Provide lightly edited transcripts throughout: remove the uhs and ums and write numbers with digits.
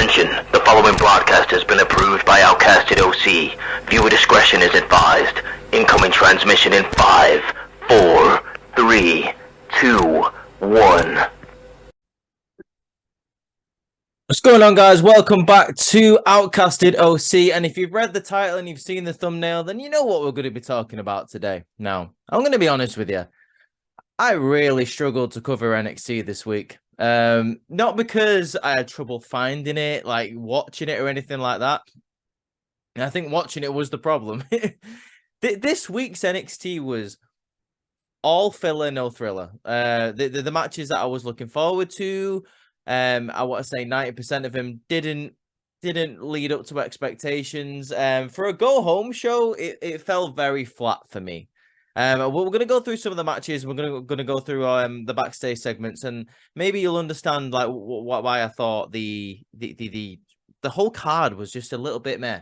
Attention, the following broadcast has been approved by OutcastedOC. Viewer discretion is advised. Incoming transmission in 5, 4, 3, 2, 1. What's going on, guys? Welcome back to OutcastedOC. And if you've read the title and you've seen the thumbnail, then you know what we're going to be talking about today. Now, I'm going to be honest with you. I really struggled to cover NXT this week. Not because I had trouble finding it, like watching it or anything like that. I think watching it was the problem. This week's NXT was all filler, no thriller. The matches that I was looking forward to, I want to say 90% of them didn't lead up to expectations. For a go-home show, it fell very flat for me. We're going to go through some of the matches. We're going to go through the backstage segments, and maybe you'll understand like why I thought the whole card was just a little bit meh.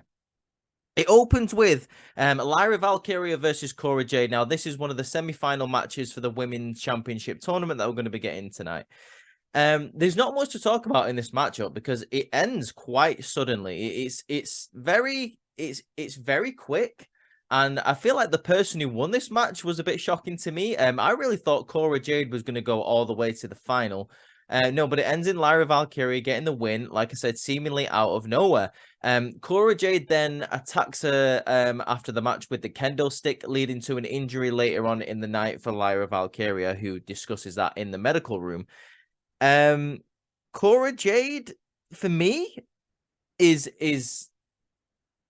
It opens with Lyra Valkyria versus Cora Jade. Now, this is one of the semi-final matches for the Women's Championship tournament that we're going to be getting tonight. There's not much to talk about in this matchup because it ends quite suddenly. It's very quick. And I feel like the person who won this match was a bit shocking to me. I really thought Cora Jade was going to go all the way to the final. No, but it ends in Lyra Valkyria getting the win, like I said, seemingly out of nowhere. Cora Jade then attacks her after the match with the kendo stick, leading to an injury later on in the night for Lyra Valkyria, who discusses that in the medical room. Cora Jade, for me, is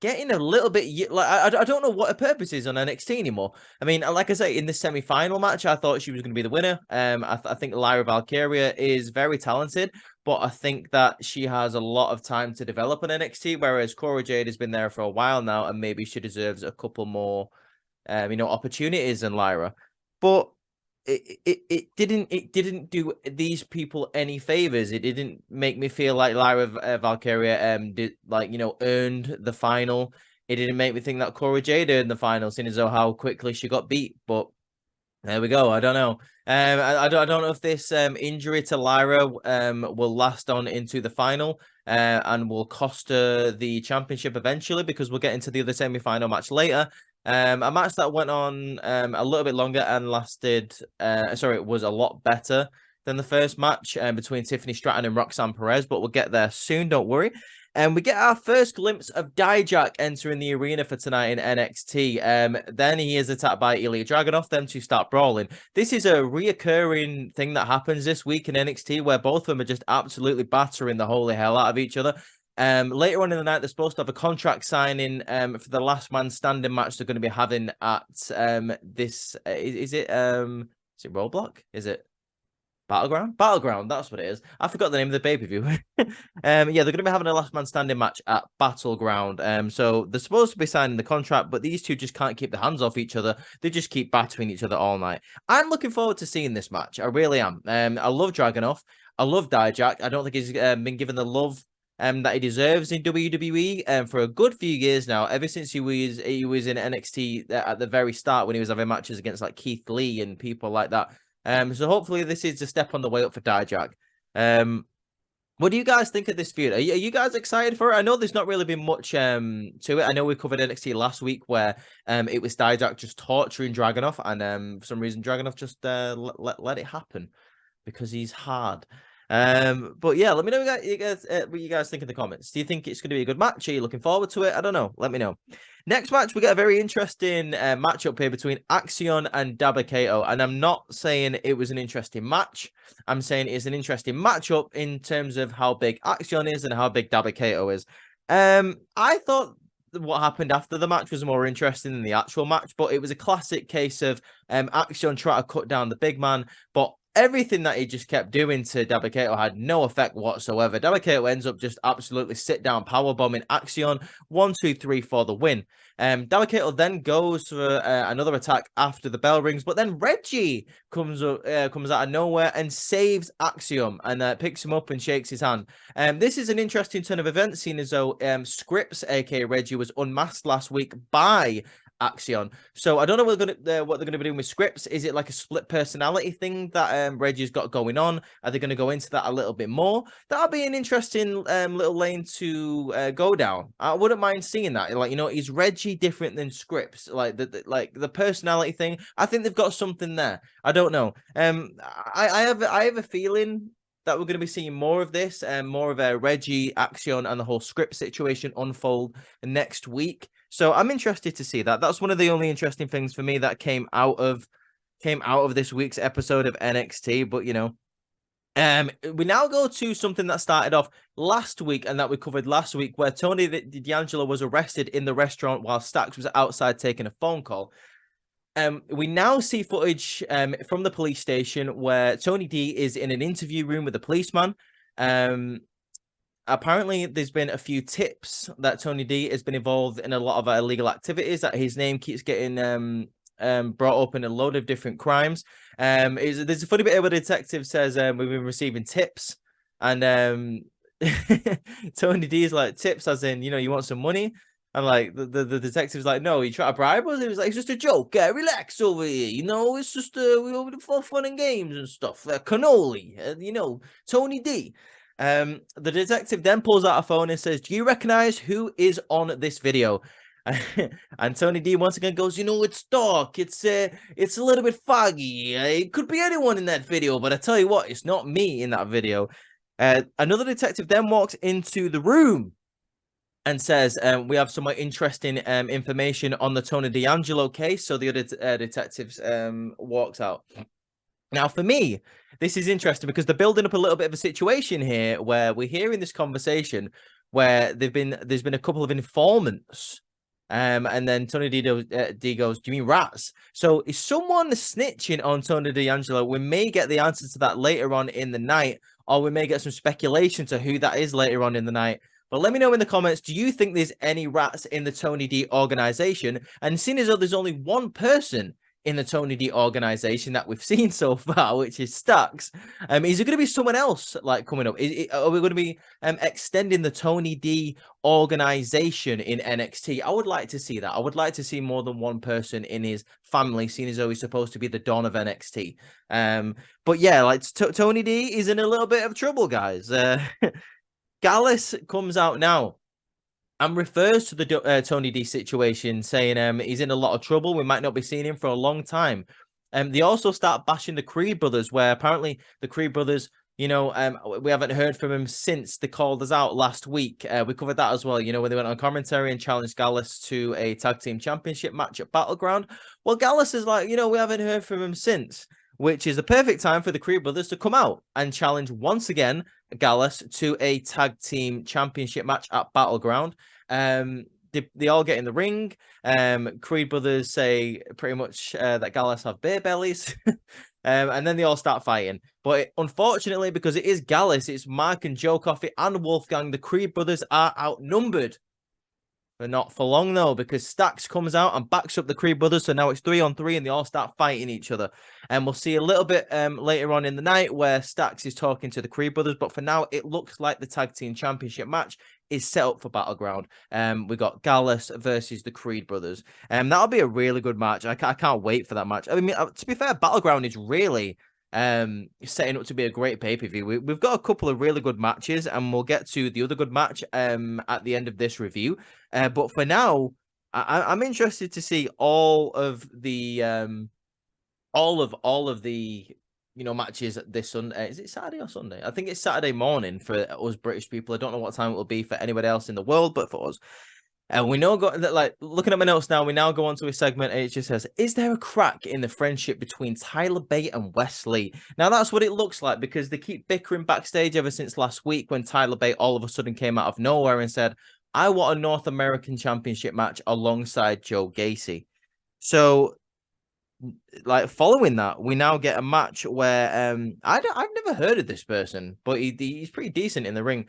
getting a little bit like I don't know what her purpose is on NXT anymore. I mean, like I say, in the semi-final match, I thought she was going to be the winner. I think Lyra Valkyria is very talented, but I think that she has a lot of time to develop on NXT, whereas Cora Jade has been there for a while now, and maybe she deserves a couple more, opportunities than Lyra. But it didn't do these people any favors. It didn't make me feel like Lyra Valkyria earned the final. It didn't make me think that Cora Jade earned the final, seeing as though how quickly she got beat. But there we go. I don't know. I don't know if this injury to Lyra will last on into the final and will cost her the championship eventually, because we'll get into the other semi-final match later. A match that went on a little bit longer and lasted, it was a lot better than the first match between Tiffany Stratton and Roxanne Perez, but we'll get there soon, don't worry. And we get our first glimpse of Dijak entering the arena for tonight in NXT. Then he is attacked by Ilya Dragunov, them two start brawling. This is a reoccurring thing that happens this week in NXT, where both of them are just absolutely battering the holy hell out of each other. Later on in the night, they're supposed to have a contract signing for the last man standing match they're going to be having at this. Is it Roadblock? Is it Battleground? Battleground, that's what it is. I forgot the name of the pay-per-view. They're going to be having a last man standing match at Battleground. So they're supposed to be signing the contract, but these two just can't keep their hands off each other. They just keep battering each other all night. I'm looking forward to seeing this match. I really am. I love Dragonov. I love Dijak. I don't think he's been given the love that he deserves in WWE for a good few years now, ever since he was in NXT at the very start when he was having matches against like Keith Lee and people like that. So hopefully this is a step on the way up for Dijak. What do you guys think of this feud? Are you guys excited for it? I know there's not really been much to it. I know we covered NXT last week where it was Dijak just torturing Dragunov, and for some reason Dragunov just let it happen because he's hard. But yeah, let me know what you guys think in the comments. Do you think it's going to be a good match? Are you looking forward to it? I don't know. Let me know. Next match, we get a very interesting matchup here between Axiom and Dabba-Kato. And I'm not saying it was an interesting match. I'm saying it's an interesting matchup in terms of how big Axiom is and how big Dabba-Kato is. I thought what happened after the match was more interesting than the actual match, but it was a classic case of Axiom trying to cut down the big man, but everything that he just kept doing to Dabba-Kato had no effect whatsoever. Dabba-Kato ends up just absolutely sit-down powerbombing Axiom. 1, 2, 3 for the win. Dabba-Kato then goes for another attack after the bell rings, but then Reggie comes out of nowhere and saves Axiom and picks him up and shakes his hand. This is an interesting turn of events, seeing as though Scripps, aka Reggie, was unmasked last week by Axion. So I don't know what they're gonna be doing with scripts. Is it like a split personality thing that Reggie's got going on? Are they going to go into that a little bit more? That'll be an interesting little lane to go down. I wouldn't mind seeing that. Like, you know, is Reggie different than scripts? Like the personality thing. I think they've got something there. I don't know. I have a feeling that we're going to be seeing more of this and more of a Reggie, Axion, and the whole script situation unfold next week. So I'm interested to see that. That's one of the only interesting things for me that came out of this week's episode of NXT. But you know, we now go to something that started off last week and that we covered last week, where Tony D'Angelo was arrested in the restaurant while Stacks was outside taking a phone call. We now see footage from the police station where Tony D is in an interview room with a policeman. Apparently, there's been a few tips that Tony D has been involved in a lot of illegal activities, that his name keeps getting brought up in a load of different crimes. There's a funny bit where the detective says we've been receiving tips, and Tony D is like, tips as in, you know, you want some money? And like the detective's like, no, you try to bribe us? It was like, it's just a joke. Relax over here. You know, it's just we over for fun and games and stuff. Cannoli, you know, Tony D. The detective then pulls out a phone and says, do you recognize who is on this video? And Tony D once again goes, you know, it's dark. It's a little bit foggy. It could be anyone in that video, but I tell you what, it's not me in that video. Another detective then walks into the room and says, we have some more interesting information on the Tony D'Angelo case. So the other detectives walks out. Now, for me, this is interesting because they're building up a little bit of a situation here where we're hearing this conversation where there's been a couple of informants. And then Tony D goes, do you mean rats? So is someone snitching on Tony D'Angelo? We may get the answer to that later on in the night, or we may get some speculation to who that is later on in the night. But let me know in the comments, do you think there's any rats in the Tony D organization? And seeing as though there's only one person in the Tony D organization that we've seen so far, which is Stacks, is there going to be someone else like coming up? Are we going to be extending the Tony D organization in NXT? I would like to see that. I would like to see more than one person in his family, seeing as though he's supposed to be the Don of NXT. But yeah, like Tony D is in a little bit of trouble, guys. Gallus comes out now and refers to the Tony D situation, saying he's in a lot of trouble. We might not be seeing him for a long time. They also start bashing the Creed brothers, where apparently the Creed brothers, you know, we haven't heard from him since they called us out last week. We covered that as well, you know, when they went on commentary and challenged Gallus to a tag team championship match at Battleground. Well, Gallus is like, you know, we haven't heard from him since, which is the perfect time for the Creed brothers to come out and challenge once again Gallus to a tag team championship match at Battleground. They all get in the ring. Creed brothers say pretty much that Gallus have beer bellies. And then they all start fighting. But unfortunately, because it is Gallus, it's Mark and Joe Coffey and Wolfgang, the Creed brothers are outnumbered. But not for long, though, because Stacks comes out and backs up the Creed brothers. So now it's 3-on-3 and they all start fighting each other. And we'll see a little bit later on in the night where Stacks is talking to the Creed brothers. But for now, it looks like the tag team championship match is set up for Battleground. We got Gallus versus the Creed brothers. That'll be a really good match. I can't wait for that match. I mean, to be fair, Battleground is really setting up to be a great pay-per-view. We've got a couple of really good matches, and we'll get to the other good match at the end of this review. But for now, I'm interested to see all of the you know, matches this Sunday. Is it Saturday or Sunday? I think it's Saturday morning for us British people. I don't know what time it will be for anybody else in the world, but for us. We now go, like, looking at my notes now, we now go on to a segment, and it just says, is there a crack in the friendship between Tyler Bate and Wesley? Now, that's what it looks like, because they keep bickering backstage ever since last week when Tyler Bate all of a sudden came out of nowhere and said, I want a North American Championship match alongside Joe Gacy. So, like, following that, we now get a match where I've never heard of this person, but he's pretty decent in the ring.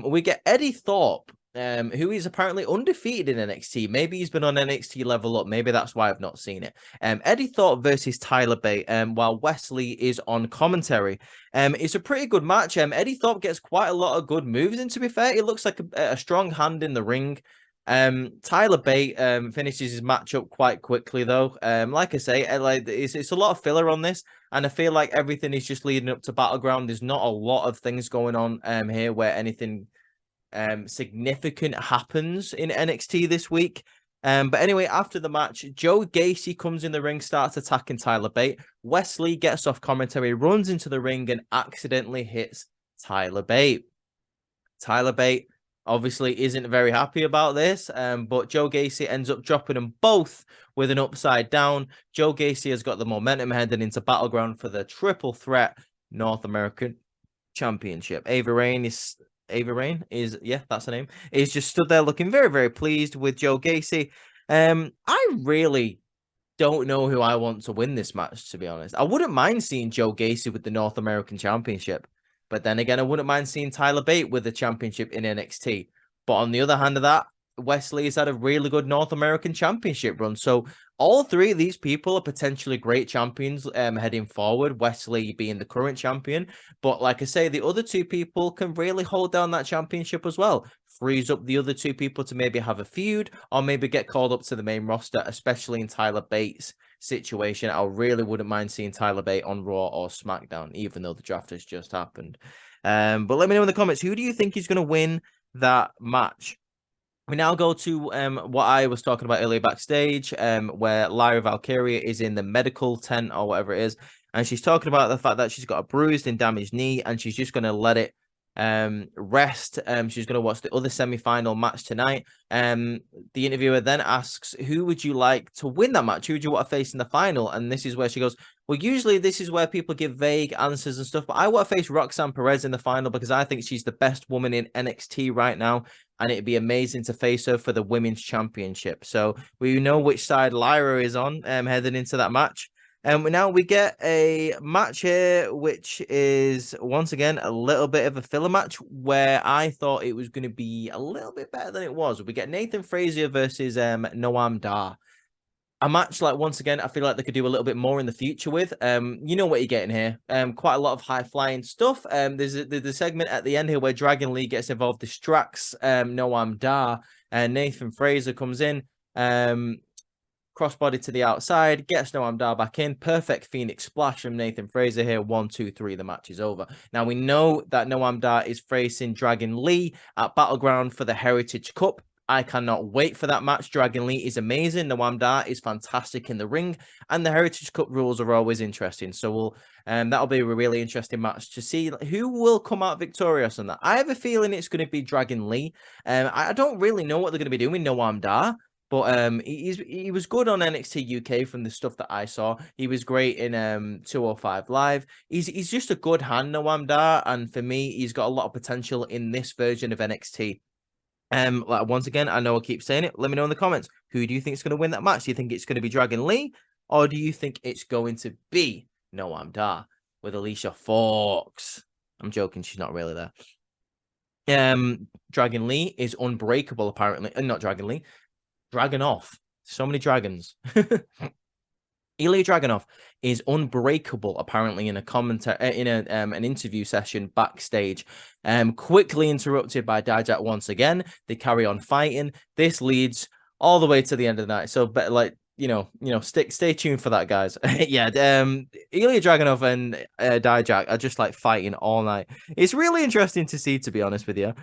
We get Eddie Thorpe, who is apparently undefeated in NXT. Maybe he's been on NXT Level Up. Maybe that's why I've not seen it. Eddie Thorpe versus Tyler Bate, while Wesley is on commentary. It's a pretty good match. Eddie Thorpe gets quite a lot of good moves, and to be fair, it looks like a strong hand in the ring. Tyler Bate finishes his match up quite quickly though. Like I say, like it's a lot of filler on this, and I feel like everything is just leading up to Battleground. There's not a lot of things going on here where anything significant happens in NXT this week. But anyway, after the match, Joe Gacy comes in the ring, starts attacking Tyler Bate. Wesley gets off commentary, runs into the ring, and accidentally hits Tyler Bate. Tyler Bate obviously isn't very happy about this, but Joe Gacy ends up dropping them both with an upside down. Joe Gacy has got the momentum heading into Battleground for the triple threat North American Championship. Ava Rain is, yeah, that's her name, is just stood there looking very, very pleased with Joe Gacy. I really don't know who I want to win this match, to be honest. I wouldn't mind seeing Joe Gacy with the North American Championship. But then again, I wouldn't mind seeing Tyler Bate with the championship in NXT. But on the other hand of that, Wesley has had a really good North American Championship run. So all three of these people are potentially great champions heading forward, Wesley being the current champion. But like I say, the other two people can really hold down that championship as well. Frees up the other two people to maybe have a feud or maybe get called up to the main roster, especially in Tyler Bates' situation. I really wouldn't mind seeing Tyler Bate on Raw or SmackDown, even though the draft has just happened. But let me know in the comments, who do you think is going to win that match? We now go to what I was talking about earlier backstage, where Lyra Valkyria is in the medical tent or whatever it is, and she's talking about the fact that she's got a bruised and damaged knee, and she's just going to let it rest. She's going to watch the other semi-final match tonight. The interviewer then asks, who would you like to win that match? Who would you want to face in the final? And this is where she goes, well, usually this is where people give vague answers and stuff, but I want to face Roxanne Perez in the final because I think she's the best woman in NXT right now, and it'd be amazing to face her for the Women's Championship. So we know which side Lyra is on heading into that match. And now we get a match here, which is, once again, a little bit of a filler match where I thought it was going to be a little bit better than it was. We get Nathan Frazier versus Noam Dar. A match, like, once again, I feel like they could do a little bit more in the future with. You know what you're getting here. Quite a lot of high-flying stuff. There's the segment at the end here where Dragon Lee gets involved, distracts Noam Dar, and Nathan Frazier comes in. Crossbody to the outside, gets Noam Dar back in. Perfect Phoenix splash from Nathan Frazier here. 1, 2, 3. The match is over. Now we know that Noam Dar is facing Dragon Lee at Battleground for the Heritage Cup. I cannot wait for that match. Dragon Lee is amazing. Noam Dar is fantastic in the ring, and the Heritage Cup rules are always interesting. So that'll be a really interesting match to see who will come out victorious on that. I have a feeling it's going to be Dragon Lee. I don't really know what they're going to be doing with Noam Dar. But he was good on NXT UK from the stuff that I saw. He was great in 205 Live. He's just a good hand, Noam Dar, and for me, he's got a lot of potential in this version of NXT. Like, once again, I know I keep saying it. Let me know in the comments. Who do you think is going to win that match? Do you think it's going to be Dragon Lee, or do you think it's going to be Noam Dar with Alicia Fox? I'm joking. She's not really there. Dragon Lee is unbreakable, apparently. Not Dragon Lee. Dragonov. So many dragons. Ilya Dragunov is unbreakable, apparently, in a commentary in an interview session backstage. Quickly interrupted by Dijak once again. They carry on fighting. This leads all the way to the end of the night. So, but like, stay tuned for that, guys. Yeah, Ilya Dragunov and Dijak are just like fighting all night. It's really interesting to see, to be honest with you.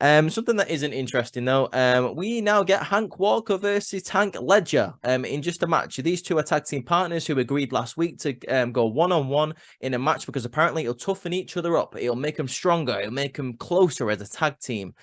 Something that isn't interesting though, we now get Hank Walker versus Tank Ledger in just a match. These two are tag team partners who agreed last week to go one-on-one in a match because apparently it'll toughen each other up. It'll make them stronger. It'll make them closer as a tag team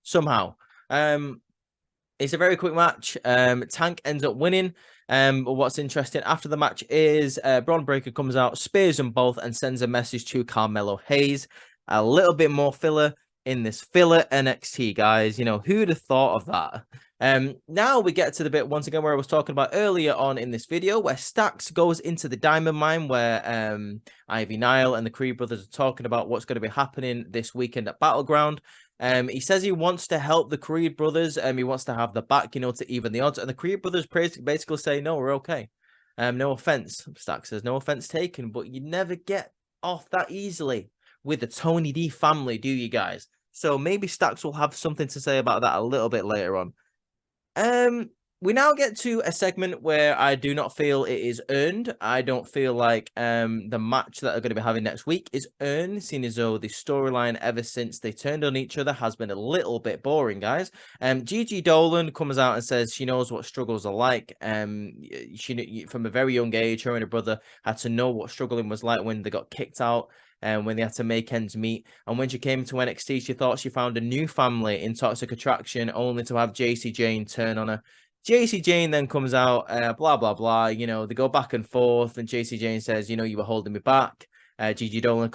somehow. It's a very quick match. Tank ends up winning. But what's interesting after the match is Braun Breaker comes out, spears them both, and sends a message to Carmelo Hayes. A little bit more filler in this filler NXT, guys. Who'd have thought of that? Now we get to the bit once again where I was talking about earlier on in this video, where Stacks goes into the diamond mine, where Ivy Nile and the Creed brothers are talking about what's going to be happening this weekend at Battleground. He says he wants to help the Creed brothers. He wants to have the back, to even the odds. And the Creed brothers basically say, no, we're okay. No offense, Stacks says, no offense taken, but you never get off that easily with the Tony D family, do you guys? So maybe Stacks will have something to say about that a little bit later on. We now get to a segment where I do not feel it is earned. I don't feel like the match that they're going to be having next week is earned, seeing as though the storyline ever since they turned on each other has been a little bit boring, guys. Gigi Dolan comes out and says she knows what struggles are like. She from a very young age, her and her brother had to know what struggling was like when they got kicked out and when they had to make ends meet. And when she came to NXT, she thought she found a new family in Toxic Attraction, only to have JC Jane turn on her. JC Jane then comes out, blah, blah, blah. You know, they go back and forth, and JC Jane says, you know, you were holding me back. Gigi Dolan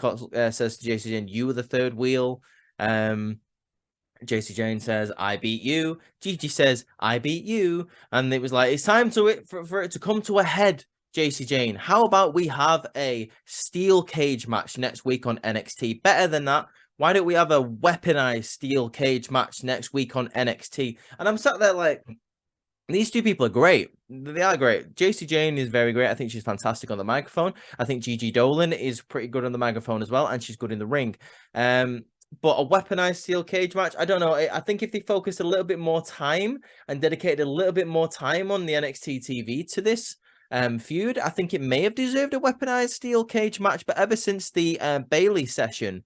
says to JC Jane, you were the third wheel. JC Jane says, I beat you. Gigi says, I beat you. And it was like, it's time for it to come to a head, JC Jane. How about we have a steel cage match next week on NXT? Better than that. Why don't we have a weaponized steel cage match next week on NXT? And I'm sat there like, these two people are great. They are great. JC Jane is very great. I think she's fantastic on the microphone. I think Gigi Dolan is pretty good on the microphone as well, and she's good in the ring. But a weaponized steel cage match, I don't know. I think if they focused a little bit more time and dedicated a little bit more time on the NXT TV to this feud, I think it may have deserved a weaponized steel cage match. But ever since the Bailey session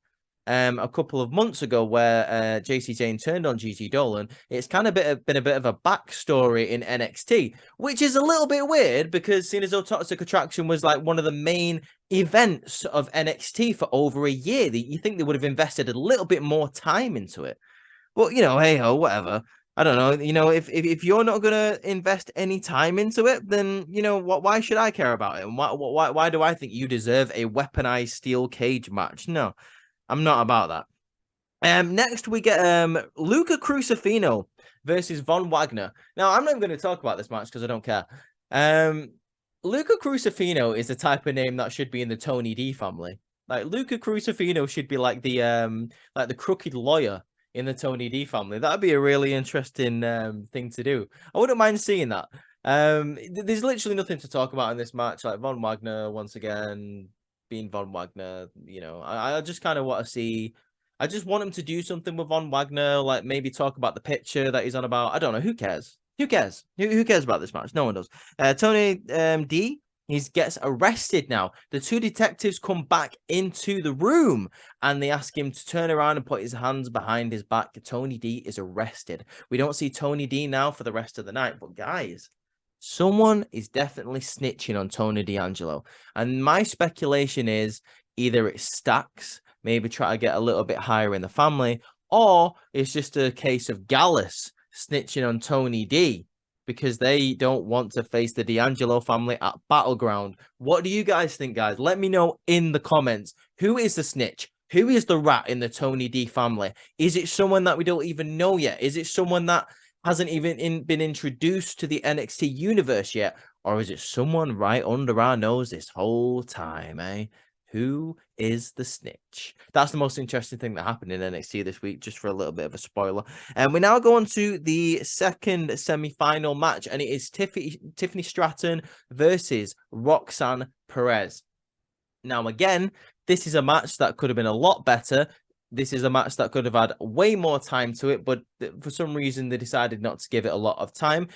a couple of months ago where JC Jane turned on Gigi Dolan, it's kind of been a bit of a backstory in NXT, which is a little bit weird because seeing as though Toxic Attraction was like one of the main events of NXT for over a year, you think they would have invested a little bit more time into it. But, you know, hey-ho, whatever. I don't know. You know, if you're not going to invest any time into it, then, you know, why should I care about it? And why do I think you deserve a weaponized steel cage match? No. I'm not about that. Next, we get Luca Crucifino versus Von Wagner. Now, I'm not even going to talk about this match because I don't care. Luca Crucifino is the type of name that should be in the Tony D family. Like, Luca Crucifino should be like the crooked lawyer in the Tony D family. That'd be a really interesting thing to do. I wouldn't mind seeing that. There's literally nothing to talk about in this match. Like, Von Wagner, once again, being Von Wagner, you know, I just kind of want to see. I just want him to do something with Von Wagner, like maybe talk about the picture that he's on about. I don't know. Who cares? Who cares? Who cares about this match? No one does. Tony D, he gets arrested now. The two detectives come back into the room and they ask him to turn around and put his hands behind his back. Tony D is arrested. We don't see Tony D now for the rest of the night, but guys, someone is definitely snitching on Tony D'Angelo. And my speculation is either it stacks, maybe try to get a little bit higher in the family, or it's just a case of Gallus snitching on Tony D because they don't want to face the D'Angelo family at Battleground. What do you guys think, guys? Let me know in the comments. Who is the snitch? Who is the rat in the Tony D family? Is it someone that we don't even know yet? Is it someone that hasn't even been introduced to the NXT universe yet? Or is it someone right under our nose this whole time, eh? Who is the snitch? That's the most interesting thing that happened in NXT this week, just for a little bit of a spoiler. And we now go on to the second semi-final match, and it is Tiffany Stratton versus Roxanne Perez. Now, again, this is a match that could have been a lot better. This is a match that could have had way more time to it, but for some reason they decided not to give it a lot of time.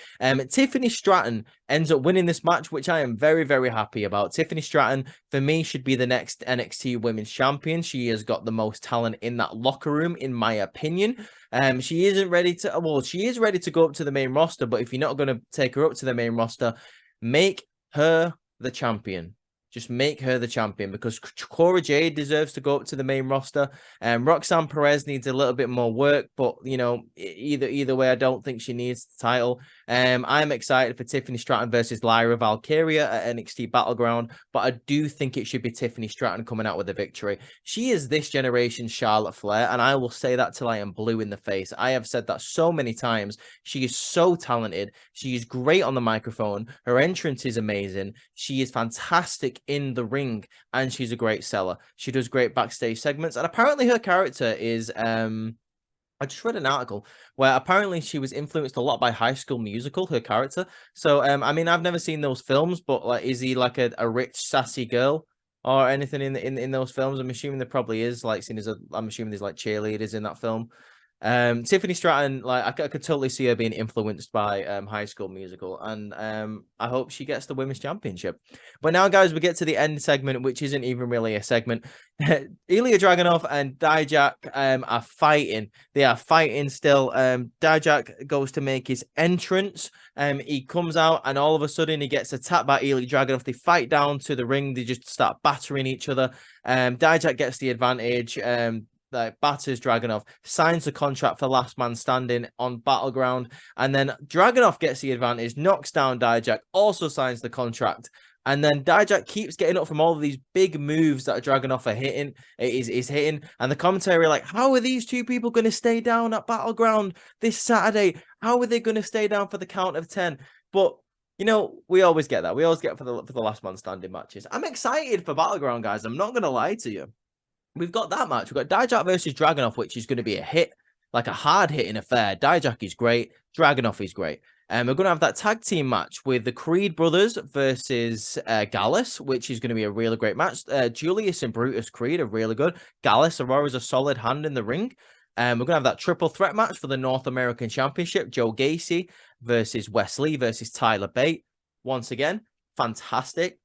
Tiffany Stratton ends up winning this match, which I am very, very happy about. Tiffany Stratton, for me, should be the next NXT Women's Champion. She has got the most talent in that locker room, in my opinion. She isn't ready to, well, she is ready to go up to the main roster, but if you're not going to take her up to the main roster, make her the champion. Just make her the champion because Cora Jade deserves to go up to the main roster. Roxanne Perez needs a little bit more work, but you know, either way, I don't think she needs the title. I'm excited for Tiffany Stratton versus Lyra Valkyria at NXT Battleground, but I do think it should be Tiffany Stratton coming out with a victory. She is this generation's Charlotte Flair, and I will say that till I am blue in the face. I have said that so many times. She is so talented. She is great on the microphone. Her entrance is amazing. She is fantastic in the ring, and she's a great seller. She does great backstage segments, and apparently her character is I just read an article where apparently she was influenced a lot by High School Musical, her character. So I mean, I've never seen those films, but like, is he like a rich sassy girl or anything in those films? I'm assuming there probably is, like, seeing as I'm assuming there's like cheerleaders in that film. Tiffany Stratton, like I could totally see her being influenced by High School Musical, and I hope she gets the women's championship. But now, guys, we get to the end segment, which isn't even really a segment. Ilya Dragunov and Dijak are fighting. They are fighting still. Dijak goes to make his entrance. He comes out, and all of a sudden he gets attacked by Ilya Dragunov. They fight down to the ring. They just start battering each other. Dijak gets the advantage. Like batters Dragunov, signs the contract for last man standing on Battleground, and then Dragunov gets the advantage, knocks down Dijak, also signs the contract, and then Dijak keeps getting up from all of these big moves that Dragunov are hitting, is hitting, and the commentary are like, how are these two people going to stay down at Battleground this Saturday? How are they going to stay down for the count of 10? But you know, we always get that. We always get for the last man standing matches. I'm excited for Battleground, guys. I'm not going to lie to you. We've got that match. We've got Dijak versus Dragunov, which is going to be a hit, like a hard-hitting affair. Dijak is great. Dragunov is great. And we're going to have that tag team match with the Creed brothers versus Gallus, which is going to be a really great match. Julius and Brutus Creed are really good. Gallus, Aurora's a solid hand in the ring. We're going to have that triple threat match for the North American Championship. Joe Gacy versus Wesley versus Tyler Bate. Once again, fantastic.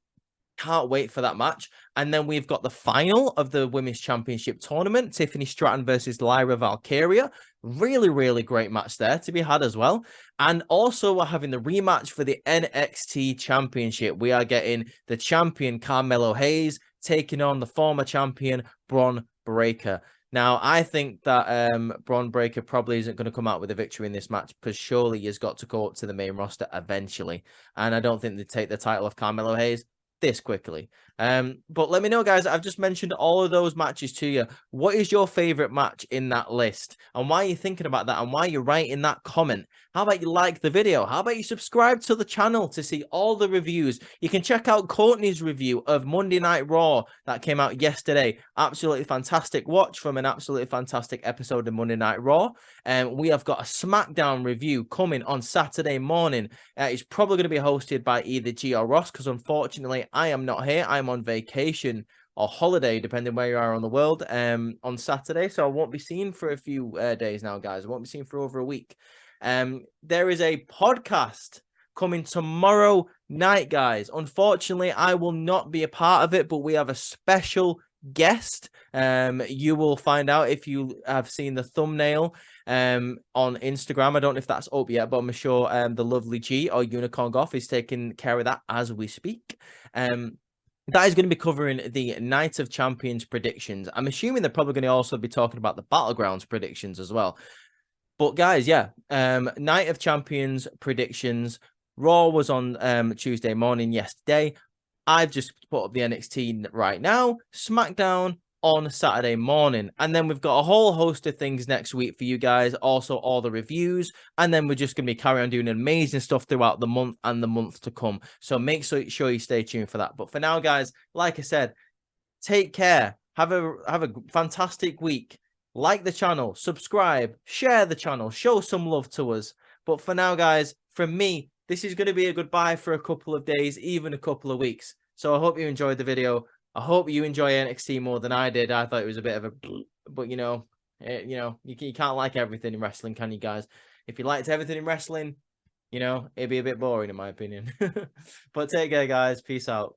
Can't wait for that match. And then we've got the final of the Women's Championship tournament, Tiffany Stratton versus Lyra Valkyria. Really, really great match there to be had as well. And also we're having the rematch for the NXT Championship. We are getting the champion Carmelo Hayes taking on the former champion Bron Breakker. Now, I think that Bron Breakker probably isn't going to come out with a victory in this match because surely he's got to go up to the main roster eventually. And I don't think they take the title of Carmelo Hayes this quickly. But let me know, guys. I've just mentioned all of those matches to you. What is your favorite match in that list? And why are you thinking about that? And why are you writing that comment? How about you like the video? How about you subscribe to the channel to see all the reviews? You can check out Courtney's review of Monday Night Raw that came out yesterday. Absolutely fantastic watch from an absolutely fantastic episode of Monday Night Raw. And we have got a SmackDown review coming on Saturday morning. It's probably going to be hosted by either G or Ross because unfortunately I am not here. I'm on vacation or holiday, depending where you are on the world, on Saturday. So I won't be seen for a few days now, guys. I won't be seen for over a week. There is a podcast coming tomorrow night, guys. Unfortunately, I will not be a part of it, but we have a special guest. You will find out if you have seen the thumbnail on Instagram. I don't know if that's up yet, but I'm sure the lovely G or Unicorn Goff is taking care of that as we speak. That is going to be covering the Night of Champions predictions. I'm assuming they're probably going to also be talking about the Battlegrounds predictions as well. But guys, yeah, Night of Champions predictions. Raw was on Tuesday morning yesterday. I've just put up the NXT right now. SmackDown on Saturday morning. And then we've got a whole host of things next week for you guys. Also, all the reviews. And then we're just going to be carrying on doing amazing stuff throughout the month and the month to come. So make sure you stay tuned for that. But for now, guys, like I said, take care. Have a fantastic week. Like the channel, subscribe, share the channel, show some love to us. But for now, guys, from me, this is going to be a goodbye for a couple of days, even a couple of weeks. So I hope you enjoyed the video. I hope you enjoy NXT more than I did. I thought it was a bit of a, but you can't like everything in wrestling, can you, guys? If you liked everything in wrestling, it'd be a bit boring in my opinion. But take care, guys. Peace out.